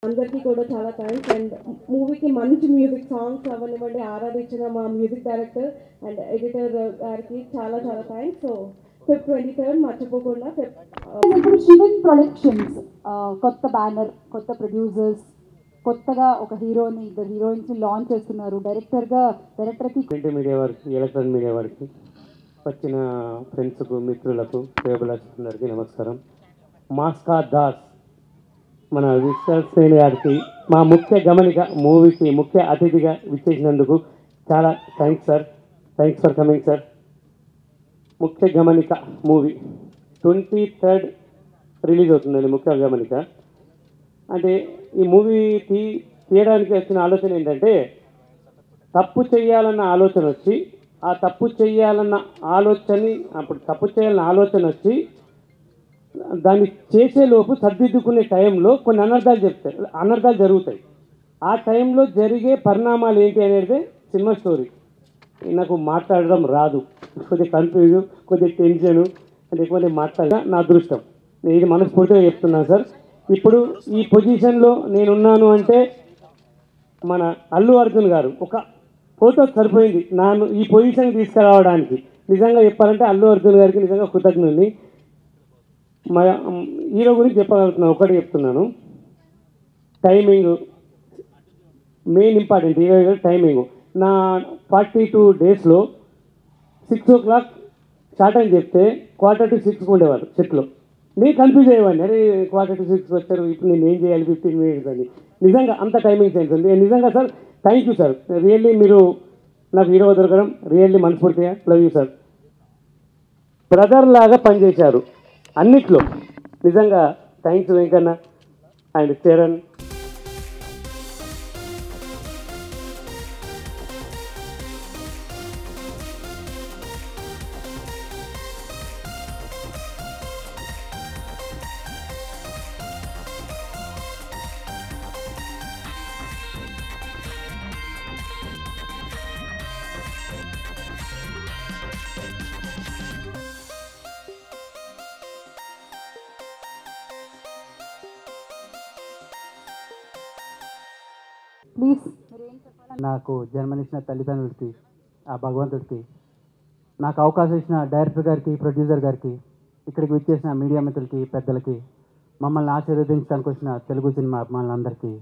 అందరికీ కూడా చాలా థ్యాంక్స్. అండ్ మూవీకి మంచి మ్యూజిక్ సాంగ్స్ అవనివ్వండి ఆరాధించిన మా మ్యూజిక్ డైరెక్టర్ అండ్ ఎడిటర్ గారికి చాలా చాలా థ్యాంక్స్. సో Feb 23 మర్చిపోకుండా ఇప్పుడు శివన్ ప్రొడక్షన్స్ కొత్త బ్యానర్, కొత్త ప్రొడ్యూసర్స్, కొత్తగా ఒక హీరోని, ఇద్దరు హీరోయిన్స్ లాంచ్ చేస్తున్నారు. డైరెక్టర్కి ప్రింట్ మీడియా వారికి, ఎలక్ట్రానిక్ మీడియా వారికి, వచ్చిన ఫ్రెండ్స్కు, మిత్రులకు, అందరికీ నమస్కారం. మాస్కా దాస్ మన విశ్వసేన్ గారికి మా ముఖ్య గమనిక మూవీకి ముఖ్య అతిథిగా విచ్చేసినందుకు చాలా thanks sir. Thanks for coming sir. ముఖ్య గమనిక మూవీ 23rd రిలీజ్ అవుతుందండి. ముఖ్య గమనిక అంటే ఈ మూవీ తీయడానికి వచ్చిన ఆలోచన ఏంటంటే, తప్పు చేయాలన్న ఆలోచన వచ్చి ఆ తప్పు చేయాలన్న ఆలోచన వచ్చి దాన్ని చేసేలోపు సర్దిద్దుకునే టైంలో కొన్ని అనర్థాలు జరుగుతాయి. ఆ టైంలో జరిగే పరిణామాలు ఏంటి అనేది సినిమా స్టోరీ. నాకు మాట్లాడడం రాదు, కొద్దిగా కన్ఫ్యూజ్, కొద్దిగా టెన్షను, అంటే ఎక్కువ మాట్లాడినా నా అదృష్టం. నేను ఇది మనస్ఫూర్తిగా చెప్తున్నాను సార్. ఇప్పుడు ఈ పొజిషన్లో నేనున్నాను అంటే మన అల్లు అర్జున్ గారు ఒక ఫోటో సరిపోయింది నన్ను ఈ పొజిషన్ తీసుకురావడానికి. నిజంగా చెప్పాలంటే అల్లు అర్జున్ గారికి నిజంగా కృతజ్ఞుని. మా హీరో గురించి చెప్పగలుగుతున్నాను, ఒకటి చెప్తున్నాను. Timing main important. హీరో గారు టైమింగ్ నా 42 డేస్లో 6 o'clock స్టార్ట్ అని చెప్తే 5:45 ఉండేవారు సెట్లో. నేను కన్ఫ్యూజ్ అయ్యేవాడిని, అరే 5:45 వచ్చారు, ఇప్పుడు నేను ఏం చేయాలి 15 minutes అని. నిజంగా అంత టైమింగ్ సెన్స్ ఉంది. నిజంగా sir thank you sir. Really మీరు నాకు హీరో దొరకడం రియల్లీ మనస్ఫూర్తిగా లవ్ యూ సార్. బ్రదర్ లాగా పనిచేశారు అన్నిట్లో. నిజంగా thanks Venkanna and Charan. Please నాకు జన్మనిచ్చిన తల్లిదండ్రులకి, ఆ భగవంతుడికి, నాకు అవకాశం ఇచ్చిన డైరెక్టర్ గారికి, ప్రొడ్యూసర్ గారికి, ఇక్కడికి విచ్చేసిన మీడియా మిత్రులకి, పెద్దలకి, మమ్మల్ని ఆశీర్వదించడానికి వచ్చిన తెలుగు సినిమా అభిమానులందరికీ,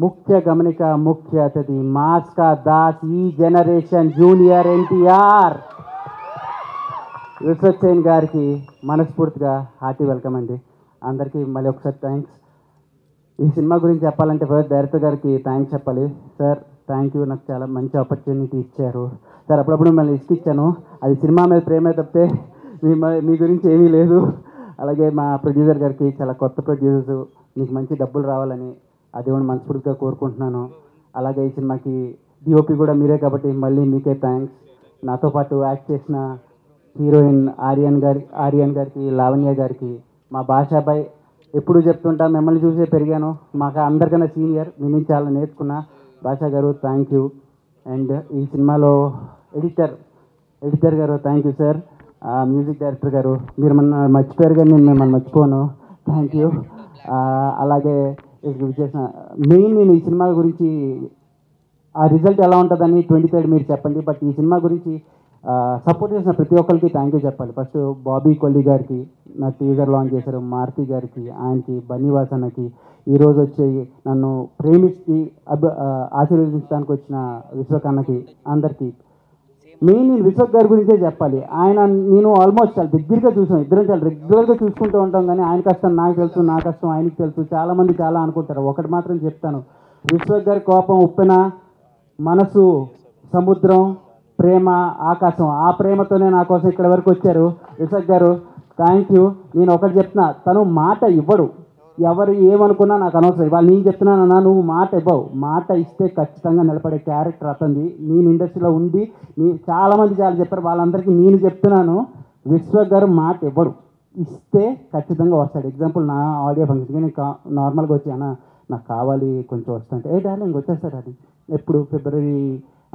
ముఖ్య గమనిక, ముఖ్య అతిథి మాస్కా దాస్, ఈ జనరేషన్ జూనియర్ ఎన్టీఆర్ విశ్వసేన్ గారికి మనస్ఫూర్తిగా హార్టీ వెల్కమ్ అండి. అందరికీ మళ్ళీ ఒకసారి థ్యాంక్స్. ఈ సినిమా గురించి చెప్పాలంటే ఫస్ట్ డైరెక్టర్ గారికి థ్యాంక్స్ చెప్పాలి. సార్ థ్యాంక్ యూ, నాకు చాలా మంచి ఆపర్చునిటీ ఇచ్చారు సార్. అప్పుడప్పుడు మిమ్మల్ని ఇచ్చాను, అది సినిమా మీద ప్రేమే తప్పితే మీ గురించి ఏమీ లేదు. అలాగే మా ప్రొడ్యూసర్ గారికి, చాలా కొత్త ప్రొడ్యూసర్స్, మీకు మంచి డబ్బులు రావాలని ఆ దేవుని మనస్ఫూర్తిగా కోరుకుంటున్నాను. అలాగే ఈ సినిమాకి డిఓపి కూడా మీరే కాబట్టి మళ్ళీ మీకే థ్యాంక్స్. నాతో పాటు యాక్ట్ చేసిన హీరోయిన్ ఆర్యన్ గారికి, లావణ్య గారికి, మా భాషాబాయ్, ఎప్పుడు చెప్తుంటా మిమ్మల్ని చూసే పెరిగాను, మాకు అందరికన్నా సీనియర్, మీ నుంచి చాలా నేర్చుకున్నా. భాషా గారు థ్యాంక్ యూ. అండ్ ఈ సినిమాలో ఎడిటర్ గారు thank you sir. Music director గారు, మీరు మర్చిపోయారు కానీ నేను మిమ్మల్ని మర్చిపోను, థ్యాంక్ యూ. అలాగే చేసిన మెయిన్, నేను ఈ సినిమా గురించి ఆ రిజల్ట్ ఎలా ఉంటుందని 23rd మీరు చెప్పండి. బట్ ఈ సినిమా గురించి సపోర్ట్ చేసిన ప్రతి ఒక్కరికి థ్యాంక్ యూ చెప్పాలి. ఫస్ట్ బాబీ కొల్లి గారికి, నా టీజర్ లాంచ్ చేశారు, మారుతి గారికి, ఆయనకి, బన్నీవాసన్నకి, ఈరోజు వచ్చి నన్ను ప్రేమించి ఆశీర్వదించడానికి వచ్చిన విశ్వకన్నకి, అందరికీ. మెయిన్ నేను విశ్వక్ గారి గురించే చెప్పాలి. నేను ఆల్మోస్ట్ చాలా దగ్గరగా చూసాను, ఇద్దరం చాలా రెగ్యులర్గా చూసుకుంటూ ఉంటాం. కానీ ఆయన కష్టం నాకు తెలుసు, నా కష్టం ఆయనకి తెలుసు. చాలామంది చాలా అనుకుంటారు. ఒకటి మాత్రం చెప్తాను, విశ్వక్ గారి కోపం ఉప్పెన, మనసు సముద్రం, ప్రేమ ఆకాశం. ఆ ప్రేమతోనే నా కోసం ఇక్కడ వరకు వచ్చారు విశ్వక్ గారు. Thank you. నేను ఒకటి చెప్తున్నా, తను మాట ఇవ్వడు. ఎవరు ఏమనుకున్నా నాకు అనవసరం. ఇవాళ నేను చెప్తున్నానన్నా, నువ్వు మాట ఇవ్వవు. మాట ఇస్తే ఖచ్చితంగా నిలబడే క్యారెక్టర్ అతనిది. నేను ఇండస్ట్రీలో ఉండి చాలామంది చాలా చెప్పారు, వాళ్ళందరికీ నేను చెప్తున్నాను, విశ్వక్ గారు మాట ఇవ్వడు. ఇస్తే ఖచ్చితంగా వస్తాడు. ఎగ్జాంపుల్, నా ఆడియో ఫంక్షన్కి నేను నార్మల్గా వచ్చి అన్న నాకు కావాలి కొంచెం వస్తుంటే, ఏ డార్లింగ్ వచ్చేస్తాడు. అది ఎప్పుడు ఫిబ్రవరి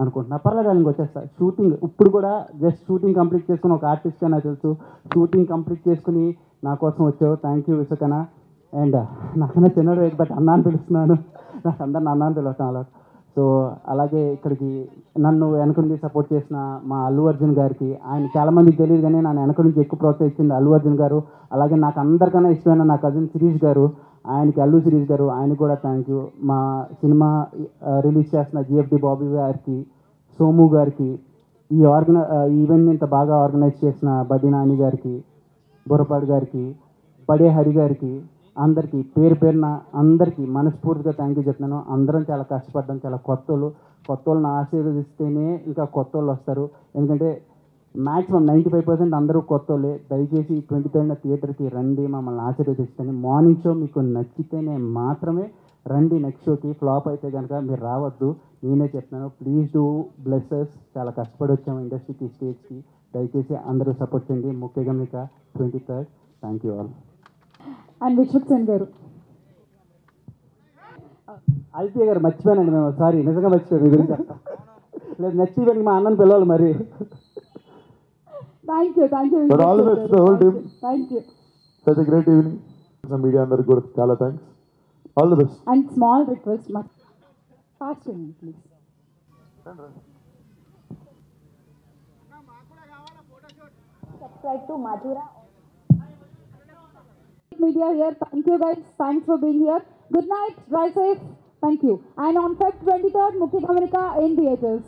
అనుకుంటున్నా, పర్లేదు డార్లింగ్ వచ్చేస్తా. షూటింగ్ ఇప్పుడు కూడా జస్ట్ షూటింగ్ కంప్లీట్ చేసుకుని, ఒక ఆర్టిస్ట్గా నాకు తెలుసు, షూటింగ్ కంప్లీట్ చేసుకుని నా కోసం వచ్చావు. Thank you విశ్వకన్న. అండ్ నాకన్నా చిన్నడు వెయిట్ బట్ అన్న అని పిలుస్తున్నాను, నాకు అందరిని అన్న అని పిలుస్తాను అలా. సో అలాగే ఇక్కడికి నన్ను వెనక నుంచి సపోర్ట్ చేసిన మా అల్లు అర్జున్ గారికి, ఆయన చాలామందికి తెలియదు కానీ నన్ను వెనక నుంచి ఎక్కువ ప్రోత్సహించింది అల్లు అర్జున్ గారు. అలాగే నాకు అందరికన్నా ఇష్టమైన నా కజిన్ శిరీష్ గారు, ఆయనకి అల్లు శిరీష్ గారు, ఆయన కూడా థ్యాంక్ యూ. మా సినిమా రిలీజ్ చేస్తున్న జిఎఫ్డి బాబీ గారికి, సోము గారికి, ఈ ఈవెంట్ని ఇంత బాగా ఆర్గనైజ్ చేసిన బడ్డి నాని గారికి, బుర్రపాడు గారికి, పడే హరి గారికి, అందరికీ పేరు పేరున అందరికీ మనస్ఫూర్తిగా థ్యాంక్ యూ చెప్తున్నాను. అందరం చాలా కష్టపడ్డాం, చాలా కొత్త వాళ్ళని ఆశీర్వదిస్తేనే ఇంకా కొత్త వాళ్ళు వస్తారు. ఎందుకంటే మ్యాక్సిమం 95% అందరూ కొత్త వాళ్ళే. దయచేసి 23rd థియేటర్కి రండి, మమ్మల్ని ఆశీర్వదిస్తేనే. మార్నింగ్ షో మీకు నచ్చితేనే మాత్రమే రండి, నెక్స్ట్ షోకి. ఫ్లాప్ అయితే కనుక మీరు రావద్దు, నేనే చెప్తున్నాను. Please do blesses. చాలా కష్టపడి వచ్చాము ఇండస్ట్రీకి, స్టేజ్కి. దయచేసి అందరూ సపోర్ట్ చేయండి. ముఖ్యంగా మీకు 23rd. Thank you all. And Vishwak Sen గారు. ఆదిత్య గారు మర్చిపోయానండి మేము, సారీ, నిజంగా మర్చిపోయాను మీ గురించి చెప్తాం. లేదు, నెక్స్ట్ ఈవెంట్కి మా అన్నని పిలవాలి మరి. Thank you, thank you. All the best to the whole team. Thank you. Such a great evening. Media అందరికి కూడా చాలా thanks. All the best. And small request, fast please. Subscribe to Madhura Media here. Thank you guys. Thanks for being here. Good night. Drive safe. Thank you. And on Feb 23rd, Mukhya Gamanika in theaters.